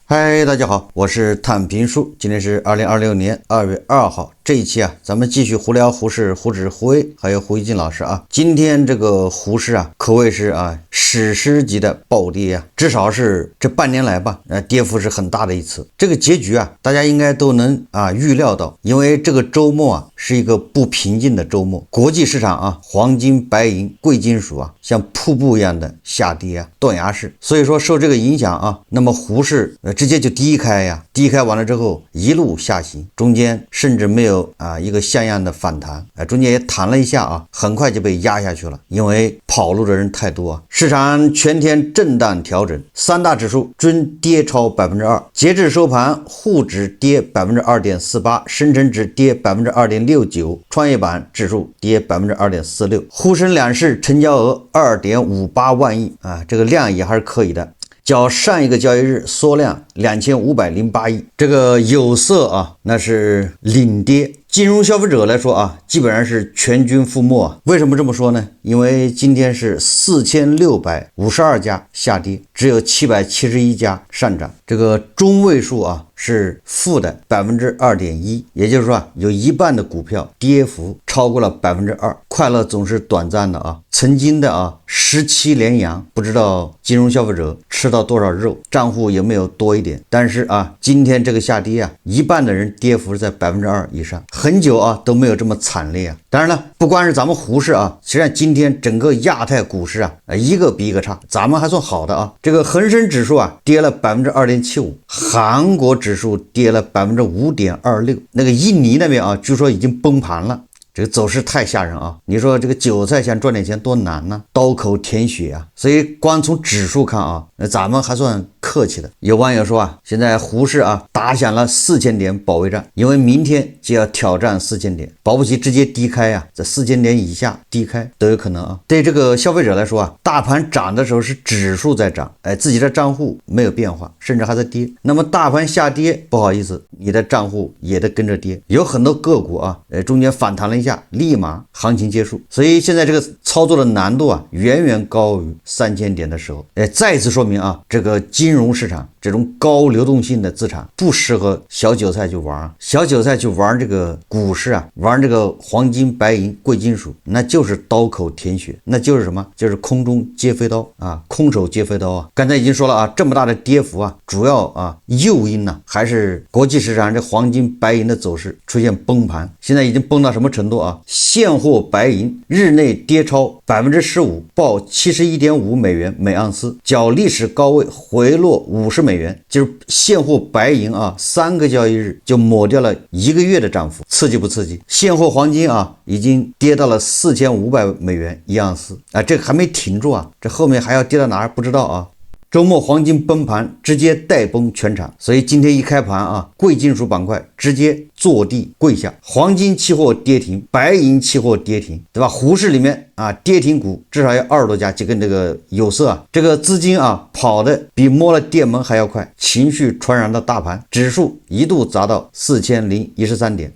嗨，大家好，我是探平叔，今天是2026年2月2号。这一期咱们繼續胡聊胡適、胡指、胡威，還有胡一金老師啊。今天這個胡適可謂是史詩級的暴跌至少是這半年來吧，跌幅是很大的一次。這個結局大家應該都能預料到，因為這個周末是一個不平靜的周末，國際市場黃金、白銀、貴金屬像瀑布一樣的下跌斷崖式，所以說受這個影響那麼胡適直接就低開低開完了之後一路下行，中間甚至沒有一個像樣的反彈，中間也彈了一下很快就被壓下去了，因為跑路的人太多市場全天震盪調整，三大指數均跌超 2%， 截至收盤滬指跌 2.48%， 深成指跌 2.69%， 創業板指數跌 2.46%， 滬深兩市成交額 2.58 萬億這個量也還是可以的，較上一個交易日縮量2508億，這個有色那是領跌。金融消費者來說基本上是全軍覆沒為什麼這麼說呢？因為今天是4652家下跌，只有771家上漲，這個中位數是負的 2.1%， 也就是說有一半的股票跌幅超過了 2%。 快樂總是短暫的曾經的17連陽，不知道金融消費者吃到多少肉，賬戶有沒有多一點，但是今天這個下跌一半的人跌幅是在 2% 以上，很久都沒有這麼慘烈當然了，不光是咱們胡適實際上今天整個亞太股市一個比一個差，咱們還算好的這個恆生指數跌了 2.75%， 韓國指數跌了 5.26%， 那個印尼那邊據說已經崩盤了。這個走勢太嚇人你說這個韭菜想賺點錢多難呢？刀口舔血所以光從指數看咱們還算客氣的。有網友說現在胡適打響了4000點保衛戰，因為明天就要挑戰4000點，保不齊直接低開在4000點以下低開都有可能對這個消費者來說大盤漲的時候是指數在漲，自己的賬戶沒有變化，甚至還在跌。那麼大盤下跌，不好意思，你的賬戶也得跟着跌。有很多個股中間反彈了一下，立馬行情結束。所以現在這個操作的難度遠遠高於3000點的時候。再次說明這個金融市場這種高流動性的資產不適合小韭菜去玩。小韭菜去玩這個股市玩這個黃金、白銀、貴金屬，那就是刀口舔血，那就是什麼？就是空中接飛刀空手接飛刀剛才已經說了這麼大的跌幅主要誘因還是國際市場這黃金、白銀的走勢出現崩盤。現在已經崩到什麼程度現貨白銀日內跌超 15%， 報 71.5 美元每盎司，較歷史高位回落50美元，就是現貨白銀3個交易日就抹掉了1個月的漲幅，刺激不刺激？現貨黃金已經跌到了4500美元一盎司這個還沒停住這後面還要跌到哪兒不知道周末黃金崩盤，直接帶崩全場，所以今天一開盤貴金屬板塊直接坐地跪下，黃金期貨跌停，白銀期貨跌停，對吧？胡適裡面跌停股至少有20多家，就跟這個有色這個資金跑的比摸了電門還要快，情緒傳染到大盤，指數一度砸到4013點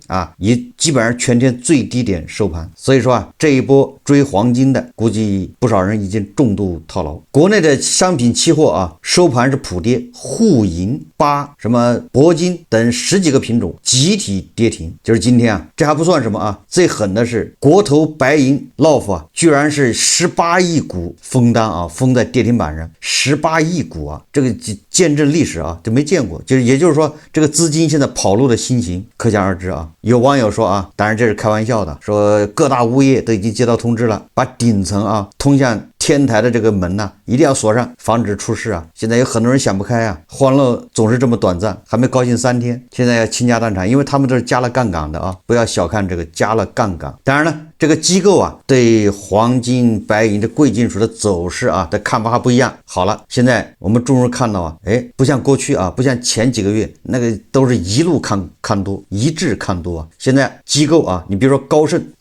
基本上全天最低點收盤。所以說這一波追黃金的估計不少人已經重度套牢。國內的商品期貨收盤是普跌，滬银、鈀、什麼鉑金等10幾個品種集體跌停。就是今天這還不算什麼最狠的是國投白銀 LOF 居然是18億股封單封在跌停板上，18億股這個見證歷史就沒見過。也就是說這個資金現在跑路的心情可想而知有網友說當然這是開玩笑的，說各大物業都已經接到通知了，把頂層通向天台的這個門一定要鎖上，防止出事現在有很多人想不開歡樂總是這麼短暫，還沒高興3天，現在要傾家蕩產，因為他們都是加了槓桿的不要小看這個加了槓桿。當然了，這個機構對黃金、白銀的貴金屬的走勢的看法還不一樣。好了，現在我們終於看到不像過去不像前幾個月那個都是一路看多，一致看多現在機構你比如說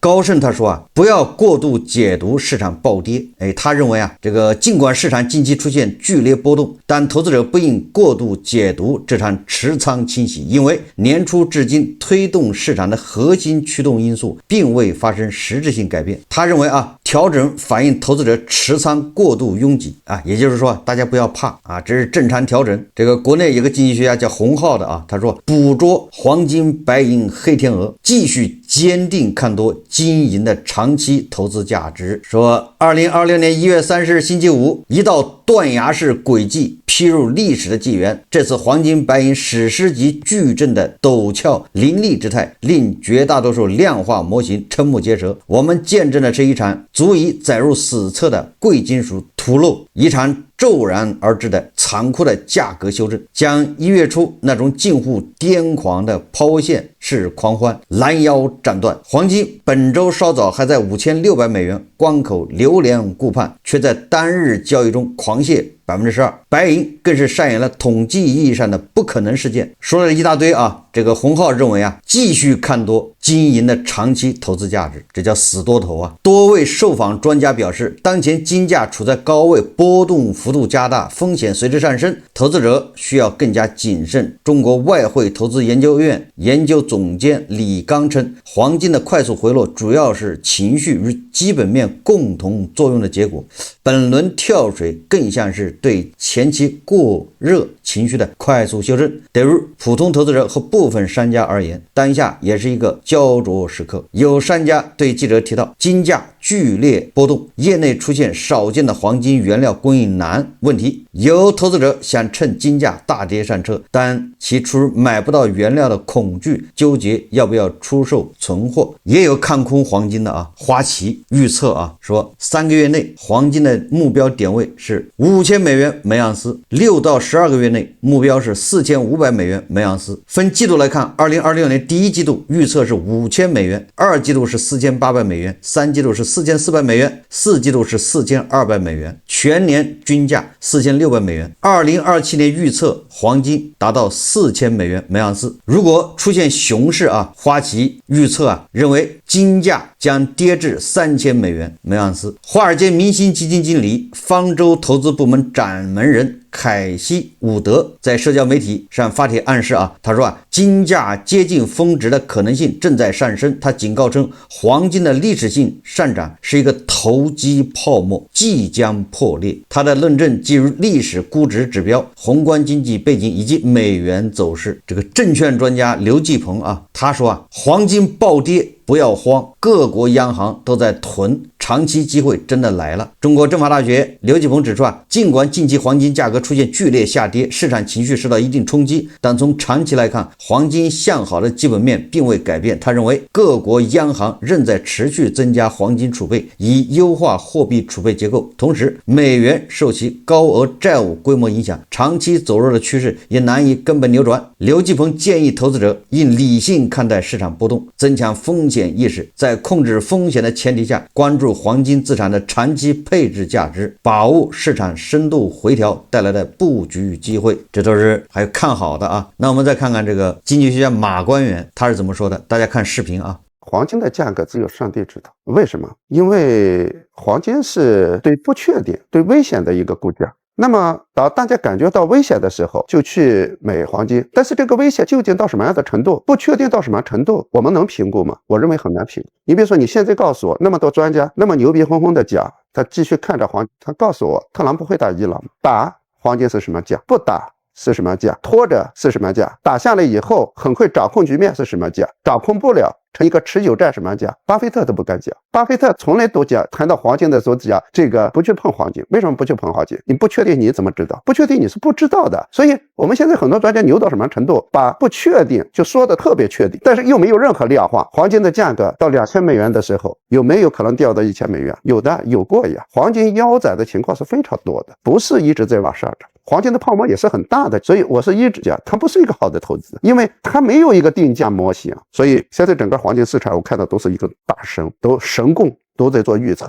高盛他說不要過度解讀市場暴跌他他認為啊，這個儘管市場近期出現劇烈波動，但投資者不應過度解讀這場持倉清洗，因為年初至今推動市場的核心驅動因素並未發生實質性改變。他認為啊，調整反映投資者持倉過度擁擠啊，也就是說大家不要怕啊，這是正常調整。這個國內有個經濟學家叫洪浩的啊，他說捕捉黃金、白銀、黑天鵝，繼續堅定看多金銀的長期投資價值。說2026年1月30日星期五，一道斷崖式軌跡披入歷史的紀元。這次黃金白銀史詩級矩陣的陡峭凌厲之態，令絕大多數量化模型瞠目結舌。我們見證的是一場足以載入史冊的貴金屬屠戮，一場驟然而至的殘酷的價格修正，將1月初那種近乎癲狂的拋線式狂歡攔腰斬斷。黃金本周稍早還在5600美元關口流連顧盼，卻在單日交易中狂瀉12%，白銀更是上演了統計意義上的不可能事件。說了一大堆啊，这個洪浩認為啊，繼續看多金銀的長期投資價值，這叫死多頭啊。多位受訪專家表示，當前金價處在高位，波動幅度加大，風險隨之上升，投資者需要更加謹慎。中國外匯投資研究院研究總監李剛稱，黃金的快速回落主要是情緒與基本面共同作用的結果，本輪跳水更像是對前期過熱情緒的快速修正。对於普通投資者和部分商家而言，當下也是一個焦灼時刻。有商家對記者提到，金價劇烈波動，業內出現少見的黃金原料供應難問題。有投資者想趁金價大跌上車，但其出於買不到原料的恐懼，糾結要不要出售存貨。也有看空黃金的啊，花旗預測啊，說3個月內黃金的目標點位是5000美元每盎司，6到12個月內目標是4500美元每盎司。分季度來看，2026年第一季度預測是5000美元，2季度是4800美元，3季度是4400美元，4季度是4200美元，全年均價4600美元。2027年預測黃金達到4000美元每盎司。如果出現熊市啊，花旗預測啊，認為金價將跌至3000美元每盎司。華爾街明星基金經理方舟投資部門掌門人凱西伍德在社交媒體上發帖暗示啊，他說啊，金價接近峰值的可能性正在上升。他警告称，黃金的歷史性上漲是一個投機泡沫，即將破裂。他的論證基於歷史估值指標、宏觀經濟背景以及美元走勢。這個證券專家劉繼鵬啊，他說啊，黃金暴跌不要慌，各國央行都在囤，長期機會真的來了。中國政法大學劉繼鵬指出啊，儘管近期黃金價格出現劇烈下跌，市場情緒受到一定衝擊，但從長期來看，黃金向好的基本面並未改變。他認為各國央行仍在持續增加黃金儲備，以優化貨幣儲備結構。同時，美元受其高額債務規模影響，長期走弱的趨勢也難以根本扭轉。劉繼鵬建議投資者應理性看待市場波動，增強風險意識，在控制風險的前提下，關注黃金資產的長期配置價值，把握市場深度回調帶來的布局機會。這都是還有看好的啊。那我們再看看這個經濟學家馬官員他是怎麼說的，大家看視頻啊。黃金的價格只有上帝知道，為什麼？因為黃金是對不確定、對危險的一個估價。那麼當大家感覺到危險的時候，就去買黃金。但是這個危險究竟到什麼樣的程度，不確定到什麼程度，我們能評估嗎？我認為很難評估。你比如說，你現在告訴我那麼多專家那麼牛逼哄哄的講，他繼續看着黃金，他告訴我特朗普會打伊朗嗎？打黃金是什麼價？不打是什麼價？拖着是什麼價？打下來以後很会掌控局面是什麼價？掌控不了成一個持久戰什麼價？巴菲特都不敢講，巴菲特從來都講，談到黃金的時候講這個不去碰黃金。為什麼不去碰黃金？你不確定你怎麼知道？不確定你是不知道的。所以我們現在很多專家牛到什麼程度，把不確定就說的特別確定，但是又沒有任何量化。黃金的價格到2000美元的時候，有沒有可能掉到1000美元？有的，有過呀。黃金腰斬的情況是非常多的，不是一直在往上漲。黄金的泡沫也是很大的，所以我是一直講它不是一個好的投資，因为它沒有一個定價模型。所以現在整個黃金市場我看到都是一個大神，都神共都在做預測，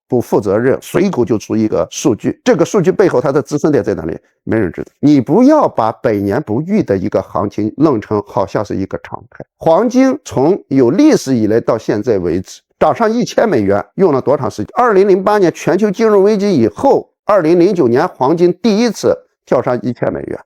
不負責任，隨口就出一個數據，這個數據背後它的支撐點在哪裡？沒人知道。你不要把百年不遇的一個行情弄成好像是一個常態。黃金從有歷史以來到現在為止，漲上$1000，用了多長時间？2008年全球金融危机以后，2009年黄金第一次跳上$1000。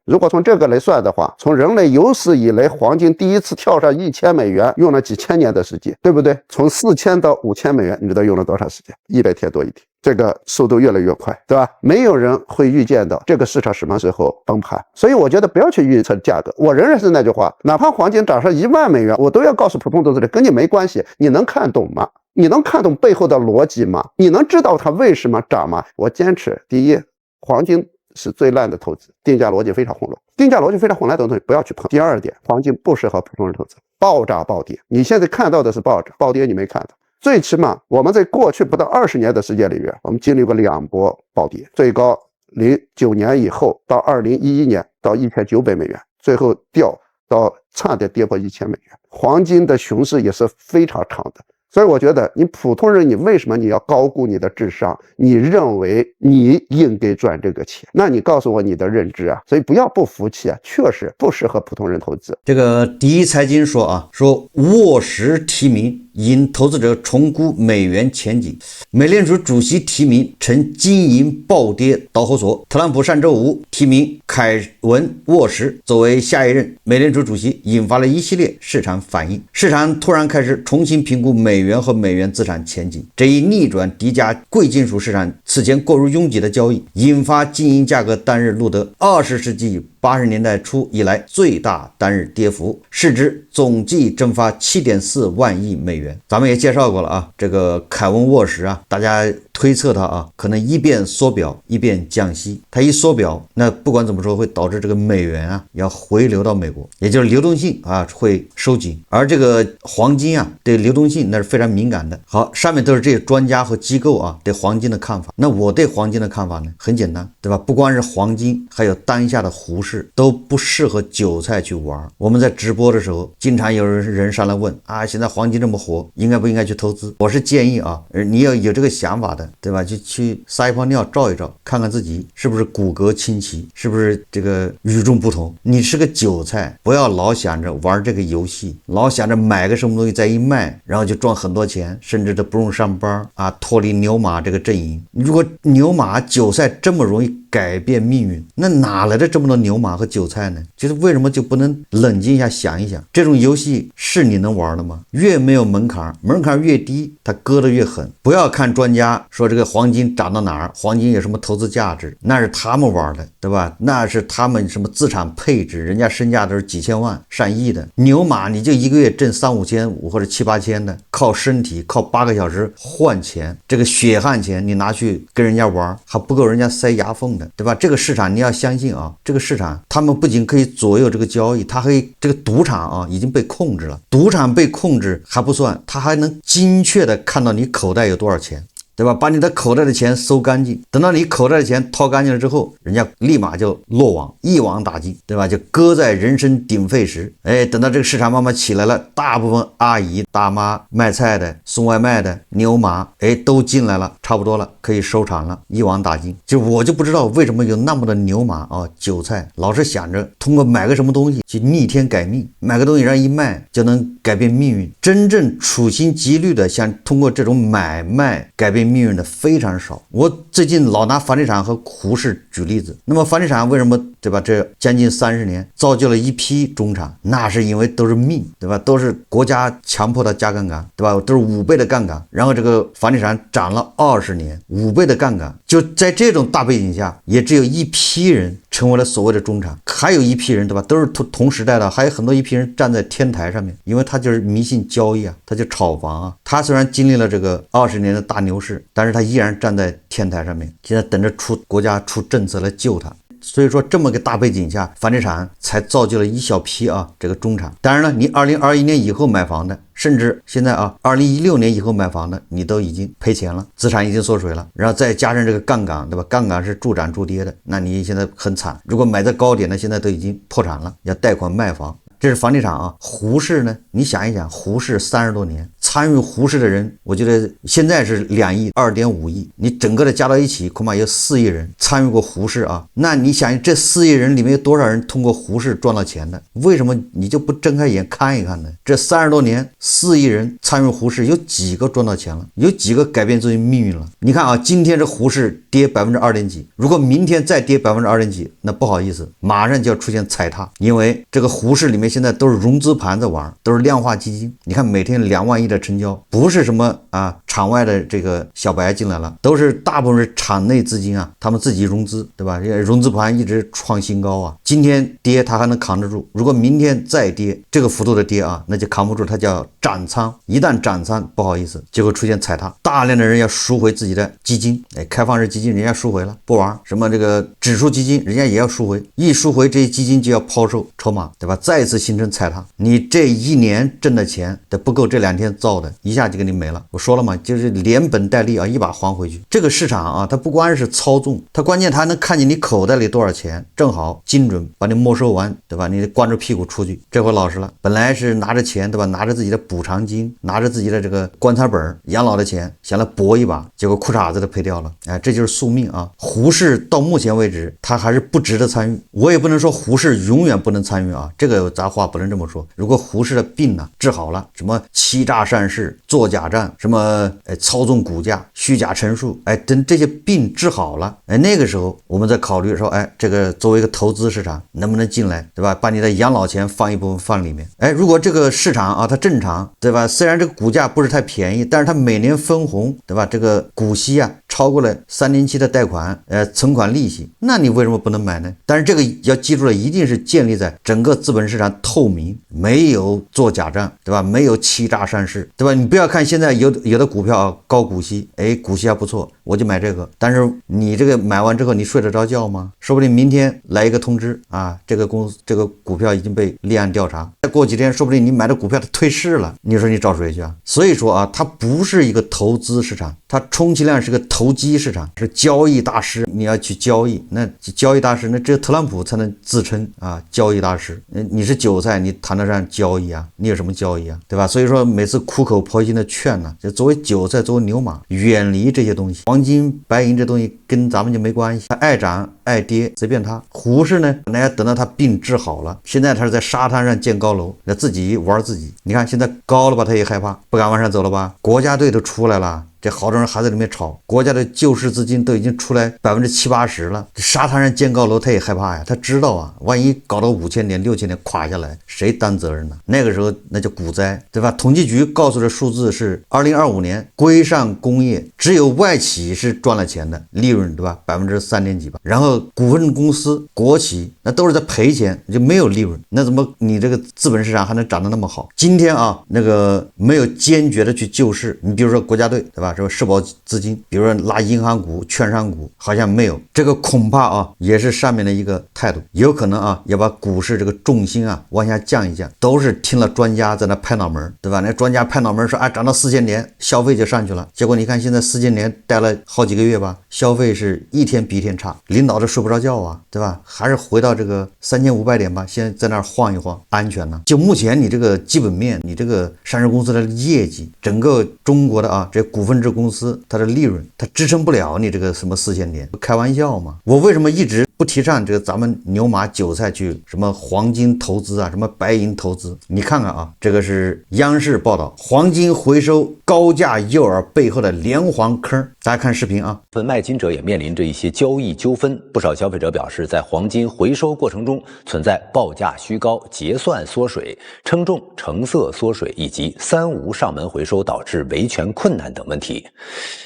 如果从这个来算的话，从人類有史以來，黃金第一次跳上$1000，用了幾千年的時間，對不對？從4000到$5000，你知道用了多長時間？100天多一點。這個速度越來越快，對吧？沒有人會預見到這個市場什麼時候崩盤，所以我覺得不要去預測價格。我仍然是那句話，哪怕黃金漲上$10,000，我都要告訴普通投資者，跟你沒關係。你能看懂嗎？你能看懂背後的邏輯嗎？你能知道它為什麼漲嗎？我堅持，第一，黃金是最爛的投資，定價邏輯非常混亂，定價邏輯非常混亂的東西不要去碰。第二點，黃金不適合普通人投資，暴漲暴跌。你現在看到的是暴漲暴跌，你沒看到。最起碼我們在過去不到20年的時間裡面，我們經歷過2波暴跌，最高09年以後到2011年到$1,900，最後掉到差點跌破$1,000。黃金的熊市也是非常長的。所以我覺得你普通人，你為什麼你要高估你的智商？你認為你應該賺這個錢？那你告訴我你的認知啊！所以不要不服氣啊，確實不適合普通人投資。這個第一財經說啊，說沃什提名引投資者重估美元前景，美聯儲主席提名成金銀暴跌導火索。特朗普上周五提名凱文沃什作為下一任美聯儲主席，引發了一系列市場反應，市場突然開始重新評估美元和美元資產前景，這一逆轉低價貴金屬市場此前過於擁擠的交易，引發金銀價格單日錄得20世紀80年代初以來最大單日跌幅，市值總計蒸發7.4萬億美元。咱們也介紹過了啊，這個凱文沃什啊，大家推測他啊，可能一邊縮表一邊降息。他一縮表，那不管怎麼說會導致這個美元啊要回流到美國，也就是流動性啊會收緊。而這個黃金啊對流動性那是非常敏感的。好，上面都是這些專家和機構啊對黃金的看法。那我對黃金的看法呢很簡單，對吧？不光是黃金，還有當下的胡市都不適合韭菜去玩。我們在直播的時候，經常有人上來問啊，現在黃金這麼火，應該不應該去投資？我是建議啊，你要有這個想法的，對吧？就去撒一泡尿照一照，看看自己是不是骨骼清奇，是不是這個與眾不同。你是個韭菜，不要老想着玩這個遊戲，老想着買個什麼東西再一賣，然後就賺很多錢，甚至都不用上班啊，脫離牛馬這個陣營。如果牛馬韭菜這麼容易改變命運，那哪來的這麼多牛馬和韭菜呢？就是為什麼就不能冷靜一下想一想，這種遊戲是你能玩的嗎？越沒有門檻，門檻越低，它割得越狠。不要看專家說這個黃金漲到哪兒，黃金有什麼投資價值，那是他們玩的，對吧？那是他們什麼資產配置，人家身價都是幾千萬上億的。牛馬你就一個月掙3-5千或者7-8千的，靠身體靠8個小時換錢，這個血汗錢你拿去跟人家玩，還不夠人家塞牙縫的，對吧？這個市場你要相信啊，這個市場他們不僅可以左右這個交易，它可以這個賭場啊已經被控制了，賭場被控制還不算，它還能精確的看到你口袋有多少錢，對吧？把你的口袋的錢收乾淨，等到你口袋的錢掏乾淨了之後，人家立馬就落網，一網打盡，對吧？就擱在人聲鼎沸時。哎，等到這個市場慢慢起來了，大部分阿姨大媽賣菜的送外賣的牛馬哎都進來了，差不多了，可以收場了，一網打盡。就我就不知道為什麼有那麼多牛馬啊韭菜老是想着通過買個什麼東西去逆天改命，買個東西讓一賣就能改變命運。真正處心積慮的想通過這種買賣改變命運的非常少。我最近老拿房地產和胡適舉例子。那麼房地產為什麼，對吧？這將近30年造就了一批中產，那是因為都是命，對吧？都是國家強迫他加槓桿，對吧？都是5倍的槓桿，然後這個房地產漲了20年，5倍的槓桿。就在這種大背景下，也只有一批人成為了所謂的中產，還有一批人，對吧？都是同時代的，還有很多一批人站在天台上面，因為他就是迷信交易啊，他就炒房啊。他雖然經歷了這個20年的大牛市，但是他依然站在天台上面，現在等着國家出政策來救他。所以說這麼個大背景下，房地產才造就了一小批啊這個中產。當然了，你2021年以後買房的，甚至現在啊2016年以後買房的，你都已經賠錢了，資產已經縮水了，然後再加上這個槓桿，對吧？槓桿是助漲助跌的，那你現在很慘。如果買在高點呢，現在都已經破產了，要貸款賣房。這是房地產啊。胡適呢，你想一想，胡適30多年參與胡適的人，我覺得現在是2億、2.5億，你整個的加到一起，恐怕有4億人參與過胡適啊。那你想，這4億人裡面有多少人通過胡適賺到錢的？為什麼你就不睜開眼看一看呢？這30多年，4億人參與胡適，有幾個賺到錢了？有幾個改變自己命運了？你看啊，今天這胡適跌2%幾，如果明天再跌2%幾，那不好意思，馬上就要出現踩踏，因為這個胡適裡面現在都是融資盤在玩，都是量化基金。你看每天2萬億的成交，不是什麼場外的這個小白進來了，都是大部分是場內資金啊，他們自己融資，对吧？融資盤一直創新高啊，今天跌它還能扛得住，如果明天再跌，這個幅度的跌啊，那就扛不住，它叫斬倉。一旦斬倉，不好意思，就會出現踩踏，大量的人要贖回自己的基金，開放式基金人家贖回了，不玩，什麼這個指數基金人家也要贖回，一贖回這些基金就要拋售籌碼，對吧？再次形成踩踏，你這一年掙的錢都不夠這2天造的，一下就給你沒了。我說了嘛，就是连本带利啊，一把还回去。这個市場啊，它不光是操縱，它關鍵它能看見你口袋裡多少錢，正好精準把你沒收完，對吧？你光着屁股出去，這回老實了，本來是拿着錢，對吧？拿着自己的補償金，拿着自己的這個棺材本養老的錢，想來搏一把，結果褲衩子都賠掉了。這就是宿命啊！胡適到目前為止，他還是不值得參與。我也不能說胡適永遠不能參與啊，這個咱話不能這麼說。如果胡適的病呢治好了，什麼欺詐善事、做假賬，什麼操縱股價、虛假陳述，等這些病治好了，那個時候我們再考慮說，這個作為一個投資市場能不能進來，對吧？把你的養老錢放一部分放裡面。如果這個市場啊它正常，對吧？雖然這個股價不是太便宜，但是它每年分紅，對吧？這個股息啊超過了3年期的貸款，存款利息，那你為什麼不能買呢？但是這個要記住了，一定是建立在整個資本市場透明，沒有做假賬，對吧？沒有欺詐善事，對吧？你不要看現在有的股票啊高股息，股息還不錯，我就買這個。但是你這個買完之後，你睡得着覺嗎？說不定明天來一個通知啊，這個公司這個股票已經被立案調查，再過幾天，說不定你買的股票它退市了，你說你找誰去啊？所以說啊，它不是一個投資市场，它充其量是個投機市场，是交易大師，你要去交易，那交易大師，那只有特朗普才能自稱啊交易大師。你是韭菜，你談得上交易啊？你有什麼交易啊？对吧？所以说每次苦口婆心的勸呢，就作為韭菜，作為牛馬，遠離這些東西。黃金、白銀這東西跟咱們就沒關係，它愛漲愛跌隨便它。胡適呢，本來要等到他病治好了，現在他是在沙灘上建高樓，那自己玩自己。你看現在高了吧，他也害怕，不敢往上走了吧？国家隊都出來了。这好多人還在裡面炒，國家的救市資金都已經出來70%-80%了。這沙灘上建高樓，他也害怕呀，他知道啊，萬一搞到5000年、6000年垮下來，誰擔責任呢？那個時候那叫股災，對吧？統計局告訴的數字是2025年歸上工業只有外企是賺了錢的，利潤，對吧？3點幾吧。然後股份公司、國企那都是在賠錢，就沒有利潤。那怎麼你這個資本市場還能漲得那麼好？今天啊，那個沒有堅決的去救市，你比如說國家隊，對吧？社保資金，比如說拉銀行股、券商股，好像沒有。這個恐怕啊，也是上面的一個態度，有可能啊，要把股市這個重心啊往下降一降。都是聽了專家在那拍腦門，對吧？那專家拍腦門說，漲到4000年，消費就上去了。結果你看現在4000年待了好幾個月吧，消費是一天比一天差，領導都睡不着覺啊，對吧？還是回到這個3500點吧，先在那兒晃一晃，安全呢。就目前你這個基本面，你這個上市公司的業績，整個中國的啊這股份制公司它的利潤，它支撐不了你這個什麼4000年，開玩笑嘛。我為什麼一直不提倡這個咱們牛馬韭菜去什麼黃金投資啊，什麼白銀投資？你看看啊，這個是央視報道，黃金回收高價誘餌背後的連環坑。大家看視頻啊。賣金者也面臨着一些交易糾紛，不少消費者表示，在黃金回收過程中存在報價虛高、結算縮水、稱重成色縮水以及3無上門回收導致維權困難等問題。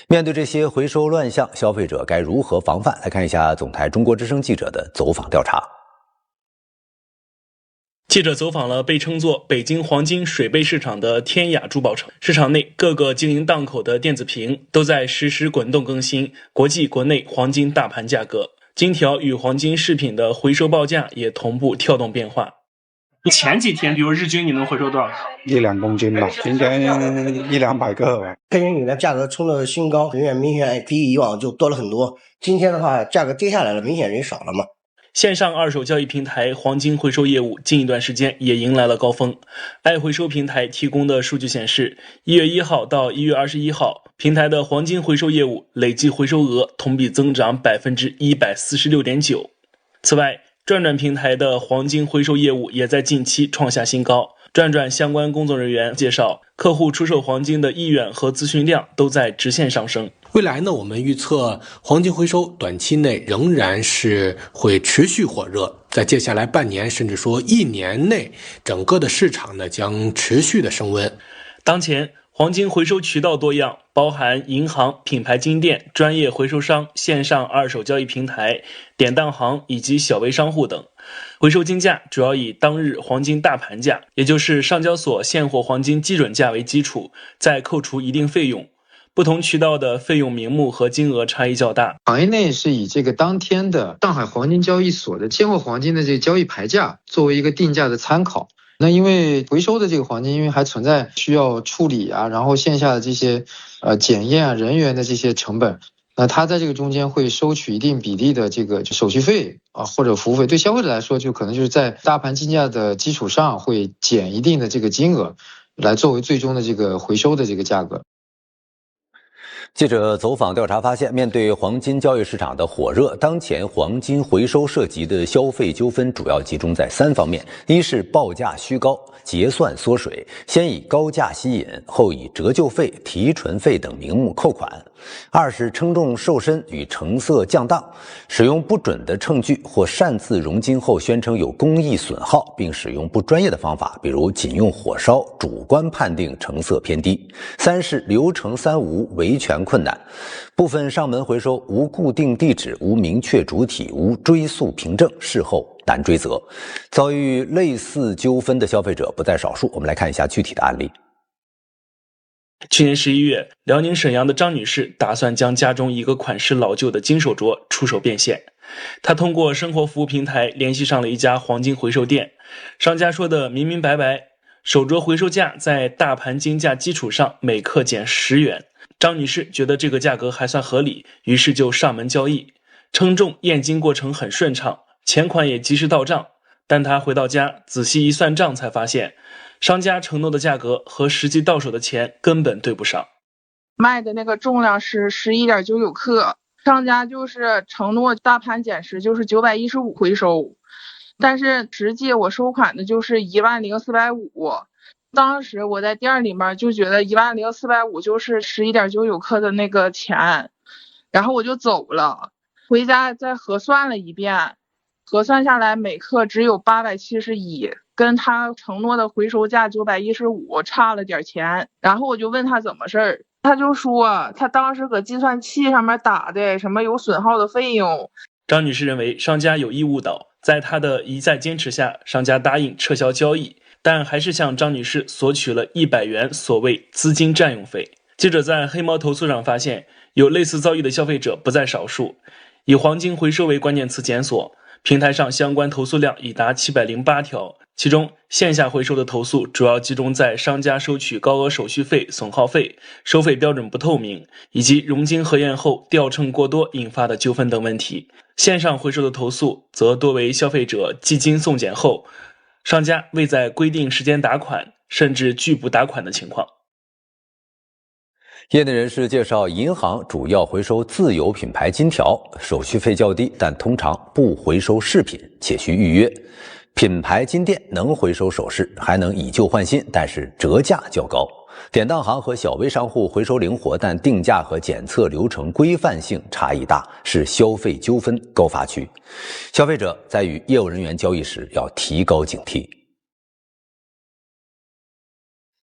面對這些回收亂象，消費者該如何防範？來看一下總台中國之聲記者的走訪調查。記者走訪了被稱作北京黃金水貝市場的天雅珠寶城，市場內各個經營檔口的電子屏都在實時滾動更新國際國內黃金大盤價格，金條與黃金飾品的回收報價也同步跳動變化。前幾天比如日均你能回收多少？1-2公斤吧，今天100-200個吧。黑人女的價格衝了新高，人員明顯比以往就多了很多。今天的話，價格跌下來了，明顯人少了嘛。線上二手交易平台黄金回收業務近一段時間也迎来了高峰。爱回收平台提供的數據顯示，1月1號到1月21號，平台的黃金回收業務累計回收額同比增長 146.9%。此外，轉轉平台的黃金回收業務也在近期創下新高。轉轉相關工作人員介紹，客戶出售黃金的意願和諮詢量都在直線上升。未來呢，我們預測黃金回收短期內仍然是會持續火熱，在接下來半年甚至說1年內，整個的市場呢將持續的升溫。當前黃金回收渠道多樣，包含銀行、品牌金店、專業回收商、線上二手交易平台、典當行以及小微商戶等。回收金價主要以當日黃金大盤價，也就是上交所現貨黄金基準價為基礎，再扣除一定費用。不同渠道的費用名目和金額差異較大。行業內是以這個當天的上海黃金交易所的現貨黃金的這個交易牌價作為一個定價的參考。那因為回收的這個黃金，因為還存在需要處理啊，然後線下的這些檢驗啊、人員的這些成本，那它在這個中間會收取一定比例的這個手續費啊或者服務費。對消費者來說，就可能就是在大盤金價的基礎上會減一定的這個金額，來作為最終的這個回收的這個價格。記者走訪調查發現，面對黃金交易市場的火熱，当前黃金回收涉及的消費糾紛主要集中在3方面：一是報價虛高、結算縮水，先以高價吸引，後以折舊費、提存費等名目扣款；二是稱重瘦身與成色降檔，使用不準的稱具或擅自熔金後宣稱有工藝損耗，並使用不專業的方法，比如僅用火燒，主觀判定成色偏低；三是流程3無，維權困難，部分上门回收无固定地址、无明確主體、无追溯憑證，事後難追責。遭遇類似糾紛的消費者不在少數，我們來看一下具體的案例。去年11月，遼寧瀋陽的張女士打算將家中一個款式老舊的金手鐲出手變現。她通過生活服務平台聯繫上了一家黃金回收店，商家說的明明白白，手鐲回收價在大盤金價基礎上每克減10元。張女士覺得這個價格還算合理，於是就上門交易，稱重驗金過程很順暢，錢款也及時到賬。但她回到家仔細一算賬，才發現商家承諾的價格和實際到手的錢根本對不上。賣的那個重量是11.99克，商家就是承諾大盤減10就是915回收，但是實際我收款的就是10450。當時我在店裡面就覺得10450就是11.99克的那個錢，然後我就走了，回家再核算了一遍，核算下來每克只有871，跟他承諾的回收價915差了點錢。然後我就問他怎麼事兒，他就說他當時搁計算器上面打的什麼有損耗的費用。張女士認為商家有意誤導，在她的一再堅持下，商家答應撤銷交易，但還是向張女士索取了100元所謂資金占用費。記者在黑貓投訴上發現，有類似遭遇的消費者不在少數。以黃金回收為關鍵詞檢索，平台上相關投訴量已達708條，其中線下回收的投訴主要集中在商家收取高額手續費、損耗費、收費標準不透明，以及熔金核驗後吊秤過多引發的糾紛等問題。線上回收的投訴則多為消費者寄金送檢後，商家未在規定時間打款，甚至拒不打款的情況。業內人士介紹，銀行主要回收自有品牌金條，手續費較低，但通常不回收飾品，且需預約。品牌金店能回收首飾，還能以舊換新，但是折價較高。典當行和小微商戶回收靈活，但定價和檢測流程規範性差異大，是消費糾紛高發區。消費者在與業務人員交易時要提高警惕。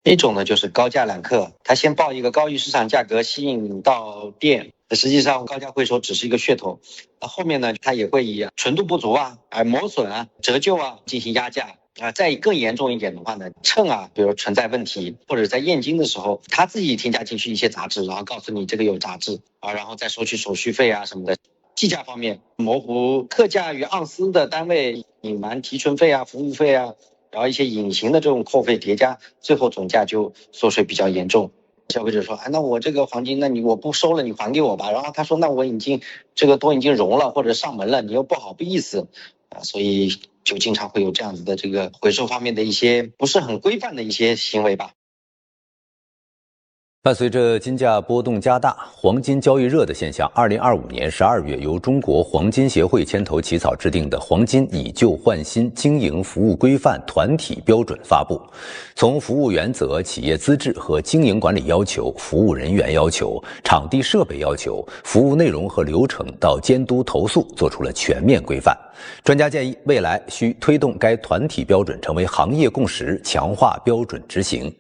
一種呢就是高價揽客，他先報一個高於市場價格吸引到店，實際上高價回收只是一個噱頭。後面呢他也會以純度不足啊、磨損啊、折舊啊進行壓價啊。再更嚴重一點的話呢，秤啊比如存在問題，或者在驗金的時候他自己添加進去一些雜質，然後告訴你這個有雜質啊，然後再收取手續費啊什麼的。計價方面模糊克價與盎司的單位，隱瞞提存費啊、服務費啊，然後一些隱形的這種扣費疊加，最後總價就縮水比較嚴重。消費者說，那我這個黃金，我不收了，你還給我吧。然後他說，那我已經這個都已經熔了或者上門了，你又不好意思所以就經常會有這樣子的這個回收方面的一些不是很規範的一些行為吧。伴隨着金價波動加大，黄金交易热的现象，2025年12月由中国黄金協會牽頭起草制定的《黃金以舊換新經營服務規範團體標準》發布。從服務原則、企業資質和經營管理要求、服務人員要求、場地設備要求、服務內容和流程到監督投訴，做出了全面規範。专家建議，未来需推動該團體標準成為行業共識，強化標準執行。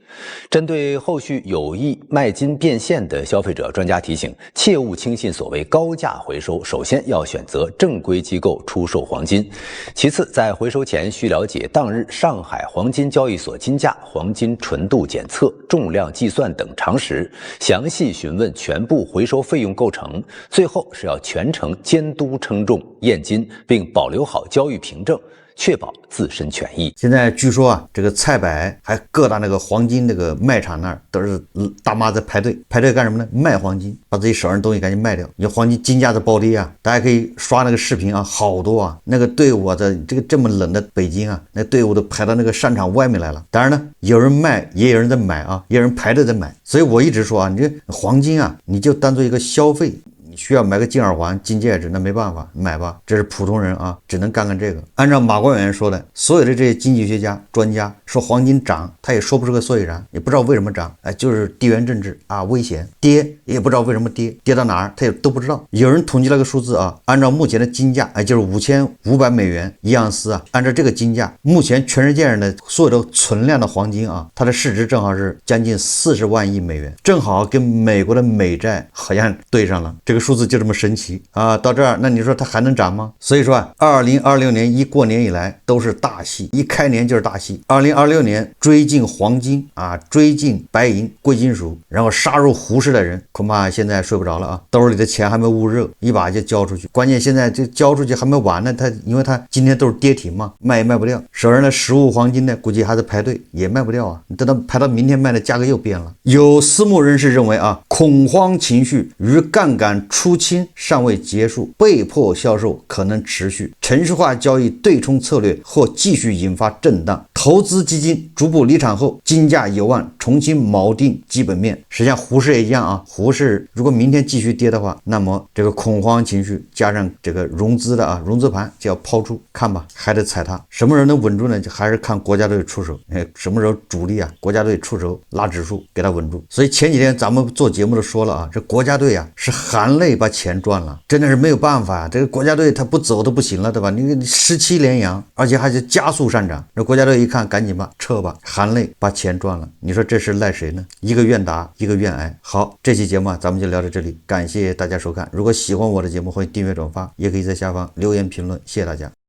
針對後續有意賣金變現的消費者，專家提醒，切勿輕信所謂高價回收，首先要選擇正規機構出售黄金。其次，在回收前需了解當日上海黄金交易所金價、黄金纯度檢測、重量計算等常識，詳細詢問全部回收費用構成。最後是要全程監督稱重、驗金，並保留好交易凭證，確保自身權益。現在據說啊，這個菜百還各大那個黃金那個賣場那兒都是大媽在排隊幹什麼呢？賣黃金，把自己手上東西趕緊賣掉。你黃金金價在暴跌啊，大家可以刷那個視頻啊，好多啊，那個隊伍啊，在这麼冷的北京啊，那队伍都排到那個商場外面來了。當然呢，有人賣，也有人在買啊，也有人排隊在買。所以我一直說啊，你這黃金啊，你就當做一個消費。你需要買個金耳環、金戒指，那沒辦法，買吧。這是普通人啊，只能幹這個。按照馬光遠說的，所有的這些經濟學家、專家說黃金漲，他也說不出個所以然，也不知道為什麼漲，就是地緣政治啊，危險；跌也不知道為什麼跌，跌到哪兒他也都不知道。有人統計了個數字啊，按照目前的金價，就是5500美元一盎司啊，按照這個金價，目前全世界人的所有的存量的黃金啊，它的市值正好是將近40萬億美元，正好跟美國的美債好像對上了。這個數字就這麼神奇啊！到這兒，那你說它還能漲嗎？所以說啊，2026年一過年以來都是大戲，一開年就是大戲。2026年追進黃金啊，追進白銀、貴金屬，然後殺入胡適的人，恐怕現在睡不着了啊！兜裡的錢還沒捂熱，一把就交出去。關鍵現在這交出去還沒完呢，因為它今天都是跌停嘛，賣也賣不掉。手上的實物黃金呢，估計還在排隊，也賣不掉啊。你等到排到明天賣的價格又變了。有私募人士認為啊，恐慌情緒與槓桿出清尚未結束，被迫銷售可能持續，程序化交易對沖策略或繼續引發震盪，投資基金逐步離場後，金價有望重新錨定基本面。實際上胡適也一樣啊，胡適如果明天繼續跌的話，那麼這個恐慌情緒加上這個融資盤就要拋出，看吧，還得踩它。什麼人能穩住呢？就還是看國家隊出手，什麼時候主力啊，国家队出手拉指數給它穩住。所以前幾天咱們做節目都說了啊，這國家隊啊是含淚把錢賺了，真的是沒有辦法啊！這個國家隊他不走都不行了，對吧？你17連陽，而且還是加速上漲。那國家隊一看，趕緊吧，撤吧，含淚把錢賺了。你說這是賴誰呢？一個願打，一個願挨。好，這期節目咱們就聊到這裡，感謝大家收看。如果喜歡我的節目，歡迎訂閱轉發，也可以在下方留言評論。謝謝大家。